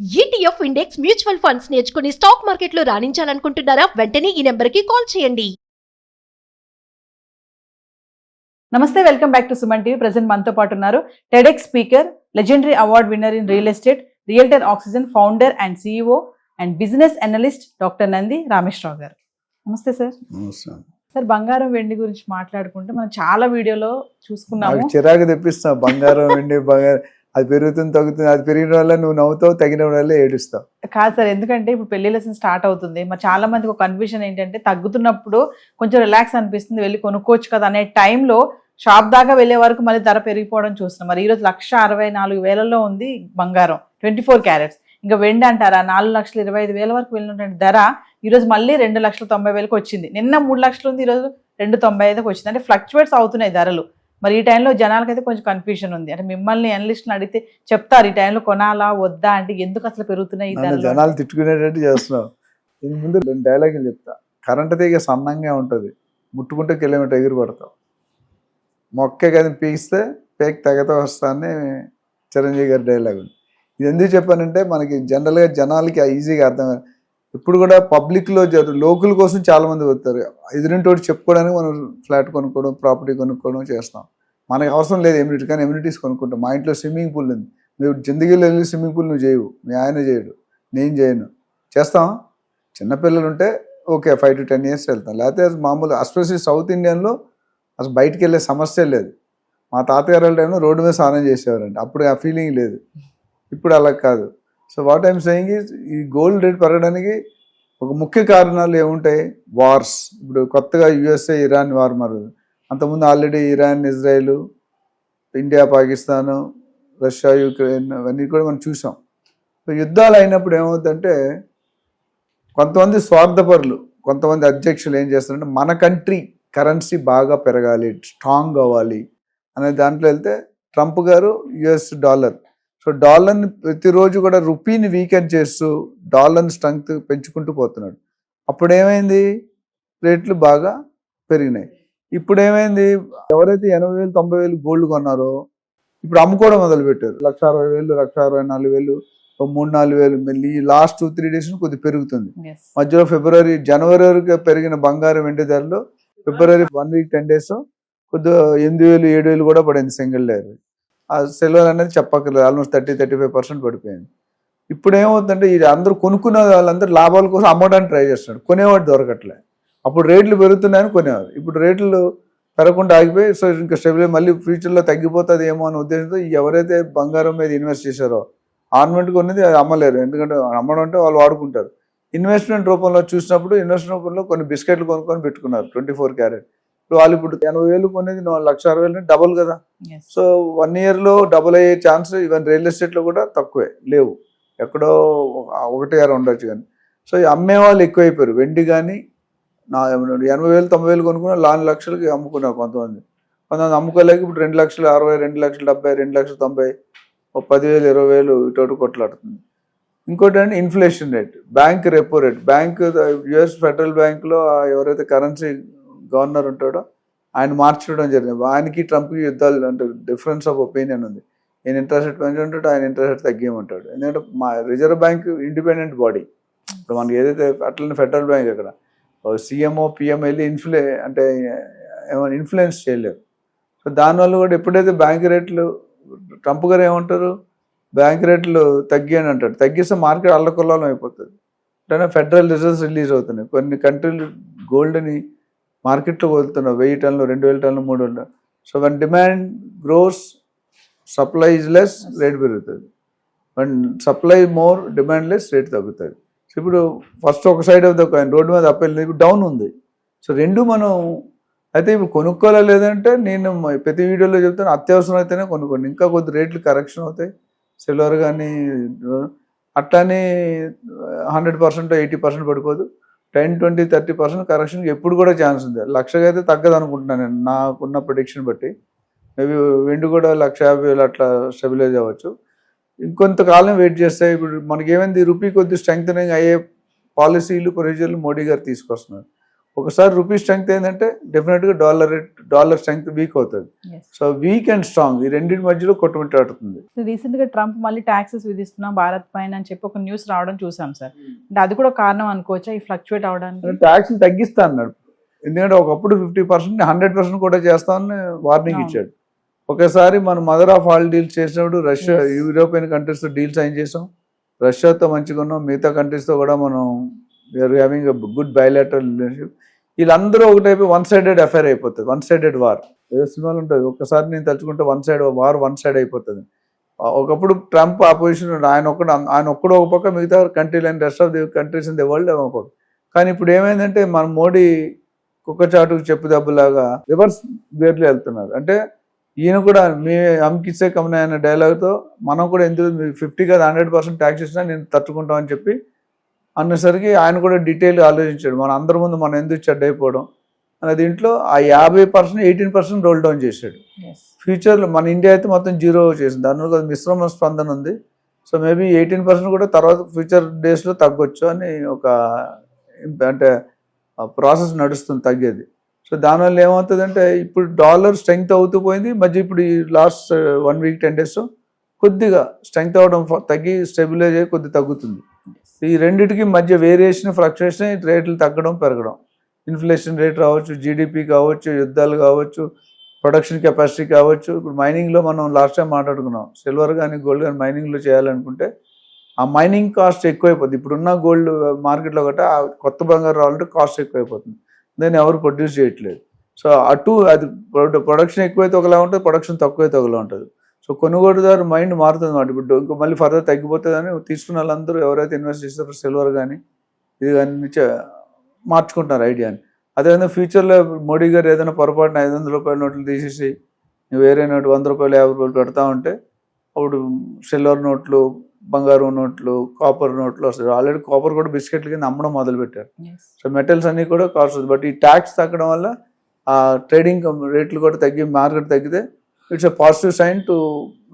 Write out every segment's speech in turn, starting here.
ETF index mutual funds నేర్చుకుని stock మార్కెట్లో రాణించాలనుకుంటున్నారా? వెంటనే ఈ నెంబర్కి కాల్ చేయండి. నమస్తే, welcome back to Suman TV. Present మనతో పాటు ఉన్నారు TEDx speaker, legendary award winner in real estate, realtor oxygen founder and CEO and business analyst doctor Nandi Rameshwar Rao గారు. నమస్తే సార్. సార్, బంగారం వెండి గురించి మాట్లాడుకుంటే మనం చాలా వీడియోలో చూసుకున్నాము. చిరాకు తెప్పిస్తావు, బంగారం వెండి బంగారం అది పెరుగుతుంది తగ్గుతుంది, అది పెరిగిన వల్ల నువ్వు నవ్వుతావు, తగిన వల్ల ఏడుస్తావు. కాదు సార్, ఎందుకంటే ఇప్పుడు పెళ్లి లెసన్ స్టార్ట్ అవుతుంది. మరి చాలా మందికి ఒక కన్ఫ్యూజన్ ఏంటంటే, తగ్గుతున్నప్పుడు కొంచెం రిలాక్స్ అనిపిస్తుంది, వెళ్ళి కొనుక్కోవచ్చు కదా అనే టైంలో షాప్ దాకా వెళ్ళే వరకు మళ్ళీ ధర పెరిగిపోవడం చూస్తున్నాం. మరి ఈరోజు 1,64,000 ఉంది బంగారం, 24 క్యారెట్స్. ఇంకా వెండి అంటారా 4,25,000 వరకు వెళ్ళినటువంటి ధర ఈరోజు మళ్ళీ 2,90,000కి వచ్చింది. నిన్న 3 లక్షలు ఉంది, ఈరోజు 2,95,000కి వచ్చింది. అంటే ఫ్లక్చువేట్స్ అవుతున్నాయి ధరలు. మరి ఈ టైంలో జనాలకైతే కొంచెం కన్ఫ్యూజన్ ఉంది. అంటే మిమ్మల్ని అనలిస్ట్ని అడిగితే చెప్తారు ఈ టైంలో కొనాలా వద్దా అంటే, ఎందుకు అసలు పెరుగుతున్నాయి జనాలు తిట్టుకునేటట్టు చేస్తున్నావు. దీని ముందు 2 డైలాగులు చెప్తా. కరెంట్ తీగ సన్నంగా ఉంటుంది, ముట్టుకుంటే కిలోమీటర్ ఎగిరి పడతావు. మొక్కే కదా పీకిస్తే పేక్ తెగతో వస్తానని చిరంజీవి గారి డైలాగు. ఇది ఎందుకు చెప్పానంటే, మనకి జనరల్గా జనాలకి ఈజీగా అర్థం. ఇప్పుడు కూడా పబ్లిక్లో లోకల్ కోసం చాలామంది వస్తారు. ఎదురింటోటి చెప్పుకోవడానికి మనం ఫ్లాట్ కొనుక్కోవడం, ప్రాపర్టీ కొనుక్కోవడం చేస్తాం. మనకి అవసరం లేదు ఎమ్యూనిటీ, కానీ ఎమ్యూనిటీస్ కొనుక్కుంటాం. మా ఇంట్లో స్విమ్మింగ్ పూల్ ఉంది, నువ్వు జిందగీలో వెళ్ళి స్విమ్మింగ్ పూల్ నువ్వు చేయవు, మీ ఆయన చేయడు, నేను చేయను. చేస్తాం. చిన్నపిల్లలు ఉంటే ఓకే 5 to 10 years వెళ్తాం, లేకపోతే మామూలు ఎస్పెషల్లీ సౌత్ ఇండియన్లో అసలు బయటికి వెళ్ళే సమస్య లేదు. మా తాతగారు వాళ్ళ టైంలో రోడ్డు మీద స్నానం చేసేవారండి, అప్పుడు ఆ ఫీలింగ్ లేదు. ఇప్పుడు అలా కాదు. So what I'm saying is, ఈ గోల్డ్ రేట్ పెరగడానికి ఒక ముఖ్య కారణాలు ఏముంటాయి? వార్స్. ఇప్పుడు కొత్తగా USA ఇరాన్ వార్ మరదు, అంతకుముందు already Iran Israel, India Pakistan, Russia Ukraine, అవన్నీ కూడా మనం చూసాం. సో యుద్ధాలు అయినప్పుడు ఏమవుతుందంటే, కొంతమంది స్వార్థపరులు, కొంతమంది అధ్యక్షులు ఏం చేస్తారంటే, మన కంట్రీ కరెన్సీ బాగా పెరగాలి, స్ట్రాంగ్ అవ్వాలి అనే దాంట్లో వెళ్తే, ట్రంప్ గారు US డాలర్, సో డాలర్ని ప్రతిరోజు కూడా రూపీని వీకెండ్ చేస్తూ డాలర్ని స్ట్రెంగ్త్ పెంచుకుంటూ పోతున్నాడు. అప్పుడు ఏమైంది? రేట్లు బాగా పెరిగినాయి. ఇప్పుడు ఏమైంది? ఎవరైతే 80,000 90,000 గోల్డ్ కొన్నారో ఇప్పుడు అమ్ముకోవడం మొదలుపెట్టారు. 1,60,000 1,64,000, 3-4,000. మళ్ళీ ఈ లాస్ట్ 2-3 days కొద్దిగా పెరుగుతుంది. మధ్యలో జనవరి వరకు పెరిగిన బంగారం వెండి ధరలు ఫిబ్రవరి 1 week 10 days కొద్దిగా 8,000 7,000 కూడా పడింది సింగిల్ లేయర్. ఆ సిల్వర్ అనేది చెప్పక్కర్లేదు, ఆల్మోస్ట్ 30-35% పడిపోయింది. ఇప్పుడు ఏమవుతుందంటే, ఇది అందరూ కొనుక్కునే వాళ్ళందరూ లాభాల కోసం అమ్మడానికి ట్రై చేస్తున్నాడు, కొనేవాడు దొరకట్లే. అప్పుడు రేట్లు పెరుగుతున్నాయని కొనేవారు, ఇప్పుడు రేట్లు పెరగకుండా ఆగిపోయి, సో ఇంకా స్టెబిల్ మళ్ళీ ఫ్యూచర్లో తగ్గిపోతుంది ఏమో అనే ఉద్దేశంతో ఎవరైతే బంగారం మీద ఇన్వెస్ట్ చేశారో ఆర్నమెంట్ కొనేది అది అమ్మలేరు. ఎందుకంటే అమ్మడం అంటే వాళ్ళు వాడుకుంటారు. ఇన్వెస్ట్మెంట్ రూపంలో చూసినప్పుడు ఇన్వెస్ట్మెంట్ రూపంలో కొన్ని బిస్కెట్లు కొనుక్కొని పెట్టుకున్నారు 24 క్యారెట్. వాళ్ళు ఇప్పుడు 80,000 కొనేది 1,60,000 డబుల్ కదా. సో 1 yearలో డబుల్ అయ్యే ఛాన్స్ ఈవెన్ రియల్ ఎస్టేట్లో కూడా తక్కువే, లేవు, ఎక్కడో 1-2 ఉండొచ్చు. కానీ సో అమ్మే వాళ్ళు ఎక్కువైపోయారు. వెండి కానీ 80,000 90,000 కొనుక్కున్న 4 లక్షలకి అమ్ముకున్నారు కొంతమంది అమ్ముకోలేక ఇప్పుడు 2,60,000 2,70,000 2,90,000 10,000 20,000 ఇటు కొట్లాడుతుంది. ఇంకోటి అంటే inflation rate, bank repo rate. US federal బ్యాంక్లో ఎవరైతే కరెన్సీ గవర్నర్ ఉంటాడో ఆయన మార్చడం జరిగింది. ఆయనకి ట్రంప్కి యుద్ధాలు అంటే డిఫరెన్స్ ఆఫ్ ఒపీనియన్ ఉంది. ఈయన ఇంట్రెస్ట్ రేట్ పెంచుంటాడు, ఆయన ఇంట్రెస్ట్ రేట్ తగ్గియమంటాడు. ఎందుకంటే మా రిజర్వ్ బ్యాంక్ ఇండిపెండెంట్ బాడీ. ఇప్పుడు మనకి ఏదైతే అట్లనే ఫెడరల్ బ్యాంక్ అక్కడ CMO PM వెళ్ళి అంటే ఏమైనా ఇన్ఫ్లుయెన్స్ చేయలేరు. సో దానివల్ల కూడా ఎప్పుడైతే బ్యాంక్ రేట్లు, ట్రంప్ గారు ఏమంటారు, బ్యాంక్ రేట్లు తగ్గియని అంటాడు. తగ్గిస్తే మార్కెట్ అల్లకొల్లం అయిపోతుంది. అంటే ఫెడరల్ రిజర్వ్స్ రిలీజ్ అవుతున్నాయి. కొన్ని కంట్రీలు గోల్డ్ని మార్కెట్లో వదులుతున్నావు 1,000 టన్నులు 2,000 టన్నులు 3,000. So when demand grows, supply is less, rate పెరుగుతుంది. When supply more, demand less, rate తగ్గుతుంది. సో ఇప్పుడు ఫస్ట్ ఒక side of the coin, road మీద అప్ వెళ్ళి ఇప్పుడు డౌన్ ఉంది. సో రెండు మనం అయితే ఇప్పుడు కొనుక్కోలే లేదంటే, నేను ప్రతి వీడియోలో చెప్తాను, అత్యవసరం అయితేనే కొనుక్కోండి. ఇంకా కొద్ది రేట్లు కరెక్షన్ అవుతాయి. సిల్వర్ కానీ అట్లానే 100% 80% పడిపోదు. 10-20-30% కరెక్షన్ ఎప్పుడు కూడా ఛాన్స్ ఉంది. 1,00,000 అయితే తగ్గదు అనుకుంటున్నాను నేను, నాకున్న ప్రిడిక్షన్ బట్టి. మేబీ వెండి కూడా 1,50,000 అట్లా స్టెబిలైజ్ అవ్వచ్చు. ఇంకొంతకాలం వెయిట్ చేస్తే, ఇప్పుడు మనకి ఏమైంది, రూపీ కొద్ది స్ట్రెంగ్తనింగ్ అయ్యే పాలసీలు ప్రొసీజర్లు మోడీ గారు తీసుకొస్తున్నారు. ఒకసారి రూపీ స్ట్రెంగ్త్ ఏంటంటే డెఫినెట్గా డాలర్ స్ట్రెంగ్త్ వీక్ అవుతుంది. సో వీక్ అండ్ స్ట్రాంగ్ ఈ రెండింటి మధ్యలో కొట్టుమిట్టాడుతుంది. రీసెంట్ గా ట్రంప్ మళ్ళీ ట్యాక్సెస్ విధిస్తున్నాం భారత్ పైన అని చెప్పి ఒక న్యూస్ రావడం చూసాం సార్. అంటే అది కూడా కారణం అనుకోవచ్చా ఈ ఫ్లక్చువేట్ అవడానికి? ట్యాక్స్ తగ్గిస్తా అన్నాడు. ఎందుకంటే ఒకప్పుడు 50% 100% కూడా చేస్తామని వార్నింగ్ ఇచ్చాడు. ఒకసారి మనం మదర్ ఆఫ్ ఆల్ డీల్స్ చేసినప్పుడు రష్యా యూరోపియన్ కంట్రీస్తో డీల్ సైన్ చేసాం. రష్యాతో మంచిగా ఉన్నాం, మిగతా కంట్రీస్తో కూడా మనం we are having good bilateral relationship. వీళ్ళందరూ ఒకటైపు వన్ సైడెడ్ అఫైర్ అయిపోతుంది, వన్ సైడెడ్ వార్. ఏదో సినిమాలు ఉంటుంది, ఒక్కసారి నేను తలుచుకుంటే వన్ సైడ్ అయిపోతుంది. ఒకప్పుడు ట్రంప్ అపోజిషన్ ఆయన ఒక్కడు ఒక పక్క, మిగతా కంట్రీలు and rest of the countries in the world ఒక పక్క. కానీ ఇప్పుడు ఏమైందంటే మన మోడీ కుక్క చాటుకు చెప్పు దెబ్బలాగా రివర్స్ గేర్లు వెళ్తున్నారు. అంటే ఈయన కూడా మీ అమ్కిచ్చే కమనే అనే డైలాగ్తో మనం కూడా ఎందుకు 50 కాదు 100% ట్యాక్స్ ఇచ్చినా నేను తట్టుకుంటామని చెప్పి అన్నసరికి ఆయన కూడా డీటెయిల్గా ఆలోచించాడు. మన అందరి ముందు మనం ఎందుకు చెడ్డైపోవడం అనే దీంట్లో ఆ 50% 18% రోల్ డౌన్ చేశాడు. ఫ్యూచర్లో మన ఇండియా అయితే మొత్తం 0 చేసింది, దానివల్ల మిశ్రమ స్పందన ఉంది. సో మేబీ 18% కూడా తర్వాత ఫ్యూచర్ డేస్లో తగ్గొచ్చు అని ఒక అంటే ప్రాసెస్ నడుస్తుంది తగ్గేది. సో దానివల్ల ఏమవుతుందంటే ఇప్పుడు డాలర్ స్ట్రెంగ్త్ అవుతూ పోయింది. మధ్య ఇప్పుడు ఈ లాస్ట్ 1 వీక్ 10 days కొద్దిగా స్ట్రెంగ్త్ అవ్వడం తగ్గి స్టెబిలైజ్ అయ్యి కొద్దిగా తగ్గుతుంది. ఈ రెండింటికి మధ్య వేరియేషన్ ఫ్లక్చుయేషన్, రేట్లు తగ్గడం పెరగడం, ఇన్ఫ్లేషన్ రేట్ రావచ్చు, జీడిపి కావచ్చు, యుద్ధాలు కావచ్చు, ప్రొడక్షన్ కెపాసిటీ కావచ్చు. ఇప్పుడు మైనింగ్లో మనం లాస్ట్ టైం మాట్లాడుకున్నాం, సిల్వర్ కానీ గోల్డ్ కానీ మైనింగ్లో చేయాలనుకుంటే ఆ మైనింగ్ కాస్ట్ ఎక్కువైపోతుంది. ఇప్పుడున్న గోల్డ్ మార్కెట్లో గట్రా కొత్త బంగారు రావాలంటే కాస్ట్ ఎక్కువైపోతుంది, దాన్ని ఎవరు ప్రొడ్యూస్ చేయట్లేదు. సో అది ప్రొడక్షన్ ఎక్కువైతే ఒకలా ఉంటుంది, ప్రొడక్షన్ తక్కువైతే ఒకలా ఉంటుంది. సో కొనుగోలుదారు మైండ్ మారుతుంది అన్నమాట. ఇప్పుడు ఇంకో మళ్ళీ ఫర్దర్ తగ్గిపోతుందని తీసుకున్న వాళ్ళందరూ ఎవరైతే ఇన్వెస్ట్ చేస్తారో సిల్వర్ కానీ ఇది కానీ మార్చుకుంటున్నారు ఐడియాని. అదేవిధంగా ఫ్యూచర్లో మోడీ గారు ఏదైనా పొరపాటున 500 రూపాయల నోట్లు తీసేసి వేరే నోటు 100 రూపాయలు 50 రూపాయలు పెడతా ఉంటే అప్పుడు సిల్వర్ నోట్లు, బంగారు నోట్లు, కాపర్ నోట్లు వస్తాయి. ఆల్రెడీ కాపర్ కూడా బిస్కెట్ల కింద అమ్మడం మొదలుపెట్టారు. సో మెటల్స్ అన్నీ కూడా కాస్ట్ వస్తుంది. బట్ ఈ ట్యాక్స్ తగ్గడం వల్ల ఆ ట్రేడింగ్ రేట్లు కూడా తగ్గి మార్కెట్ తగ్గితే it's a positive sign to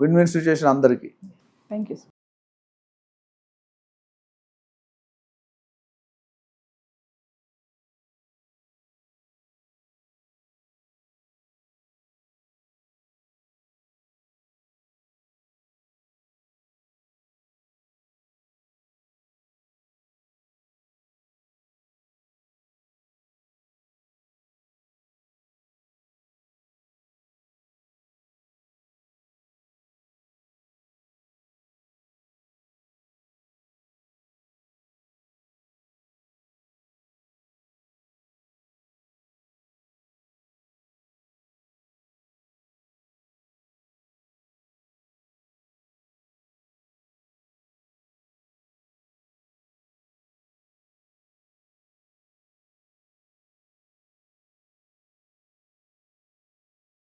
win win situation అందరికీ. Thank you.